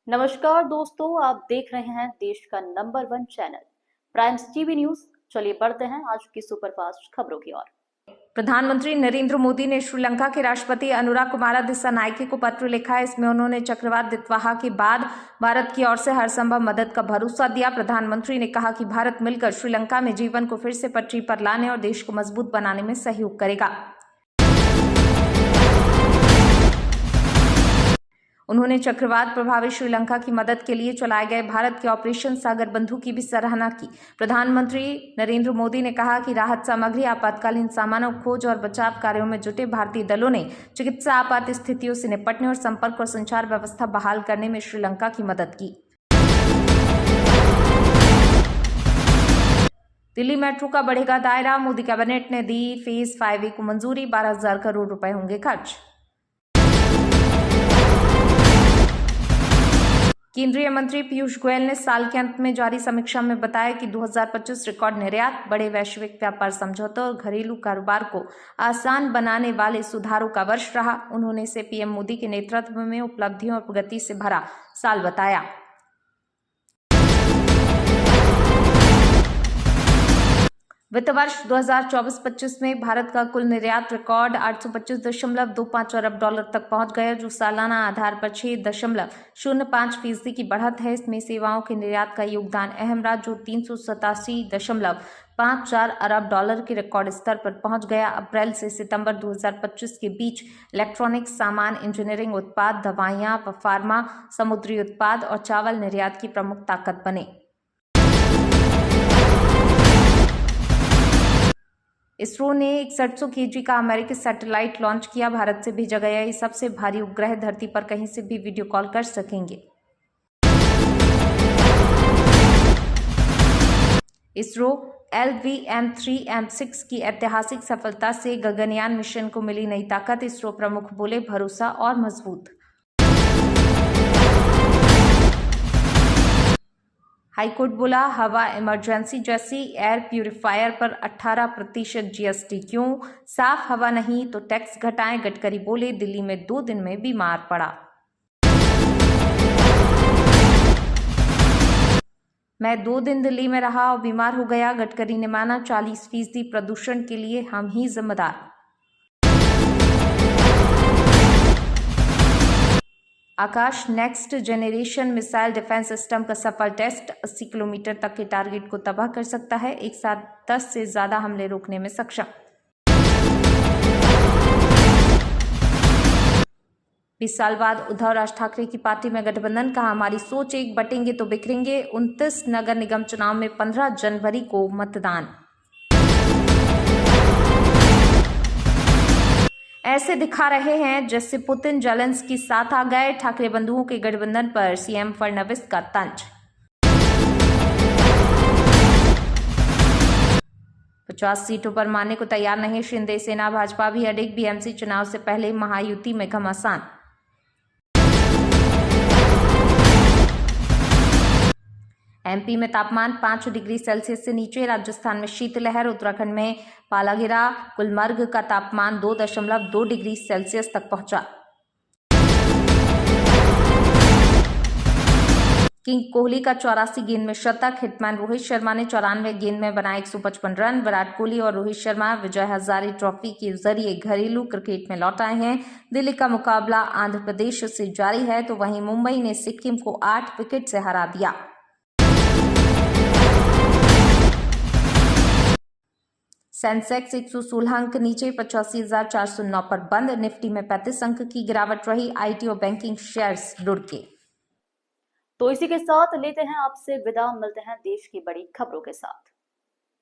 नमस्कार दोस्तों, आप देख रहे हैं देश का number 1 channel primes TV news. चलिए बढ़ते हैं आज की सुपरफास्ट खबरों की ओर। प्रधानमंत्री नरेंद्र मोदी ने श्रीलंका के राष्ट्रपति अनुराग कुमार दिसानायके को पत्र लिखा है। इसमें उन्होंने चक्रवात दितवाहा के बाद भारत की ओर से हर संभव मदद का भरोसा दिया। प्रधानमंत्री ने कहा कि भारत मिलकर श्रीलंका में जीवन को फिर से पटरी पर लाने और देश को मजबूत बनाने में सहयोग करेगा। उन्होंने चक्रवात प्रभावित श्रीलंका की मदद के लिए चलाए गए भारत के ऑपरेशन सागर बंधु की भी सराहना की। प्रधानमंत्री नरेंद्र मोदी ने कहा कि राहत सामग्री, आपातकालीन सामानों, खोज और बचाव कार्यों में जुटे भारतीय दलों ने चिकित्सा आपात स्थितियों से निपटने और संपर्क और संचार व्यवस्था बहाल करने में श्रीलंका की मदद की। दिल्ली मेट्रो का बढ़ेगा दायरा, मोदी कैबिनेट ने दी फेज 5A को मंजूरी, 12,000 करोड़ रुपए होंगे खर्च। केंद्रीय मंत्री पीयूष गोयल ने साल के अंत में जारी समीक्षा में बताया कि 2025 रिकॉर्ड निर्यात, बड़े वैश्विक व्यापार समझौतों और घरेलू कारोबार को आसान बनाने वाले सुधारों का वर्ष रहा। उन्होंने इसे पीएम मोदी के नेतृत्व में उपलब्धियों और प्रगति से भरा साल बताया। वित्त वर्ष 2024-25 में भारत का कुल निर्यात रिकॉर्ड 825.25 अरब डॉलर तक पहुंच गया, जो सालाना आधार पर 6.05% की बढ़त है। इसमें सेवाओं के निर्यात का योगदान अहम रहा, जो 387.54 अरब डॉलर के रिकॉर्ड स्तर पर पहुंच गया। अप्रैल से सितंबर 2025 के बीच इलेक्ट्रॉनिक्स सामान, इंजीनियरिंग उत्पाद, दवाइयां, फार्मा, समुद्री उत्पाद और चावल निर्यात की प्रमुख ताकत बने। इसरो ने 6100 kg का अमेरिकी सैटेलाइट लॉन्च किया। भारत से भेजा गया ये सबसे भारी उपग्रह धरती पर कहीं से भी वीडियो कॉल कर सकेंगे। इसरो LVM-3M6 की ऐतिहासिक सफलता से गगनयान मिशन को मिली नई ताकत, इसरो प्रमुख बोले, भरोसा और मजबूत। हाईकोर्ट बोला, हवा इमरजेंसी जैसी एयर प्यूरिफायर पर 18% GST क्यों? साफ हवा नहीं तो टैक्स घटाएं, गडकरी बोले। दिल्ली में 2 दिन में बीमार पड़ा। मैं 2 दिन दिल्ली में रहा और बीमार हो गया, गडकरी ने माना। 40% प्रदूषण के लिए हम ही जिम्मेदार। Akash next generation missile defence system का सफल टेस्ट 80 किलोमीटर तक के टारगेट को तबाह कर सकता है, एक साथ 10 से ज्यादा हमले रोकने में सक्षम। 20 साल बाद उद्धव राज ठाकरे की पार्टी में गठबंधन, कहा हमारी सोच एक, बटेंगे तो बिखरेंगे। 29 नगर निगम चुनाव में 15 जनवरी को मतदान। ऐसे दिखा रहे हैं जैसे पुतिन जेलेंस्की साथ आ गए, ठाकरे बंधुओं के गठबंधन पर सीएम फडणवीस का तंज। 50 सीटों पर मानने को तैयार नहीं शिंदे सेना, भाजपा भी अडिग, बीएमसी चुनाव से पहले महायुति में घमासान। एमपी में तापमान 5 डिग्री सेल्सियस से नीचे, राजस्थान में शीतलहर, उत्तराखंड में पाला गिरा, गुलमर्ग का तापमान 2.2 डिग्री सेल्सियस तक पहुंचा। किंग कोहली का 84 गेंद में शतक, हिटमैन रोहित शर्मा ने 94 गेंद में बनाए 155 रन। विराट कोहली और रोहित शर्मा विजय हजारे ट्रॉफी के जरिए घरेलू क्रिकेट में लौट आए हैं। दिल्ली का मुकाबला आंध्र प्रदेश से जारी है, तो वहीं मुंबई ने सिक्किम को 8 विकेट से हरा दिया। सेंसेक्स 116 अंक नीचे 85,409 पर बंद। निफ्टी में 35 अंक की गिरावट रही। आईटी और बैंकिंग शेयर्स लुढ़के। तो इसी के साथ लेते हैं आपसे विदा, मिलते हैं देश की बड़ी खबरों के साथ।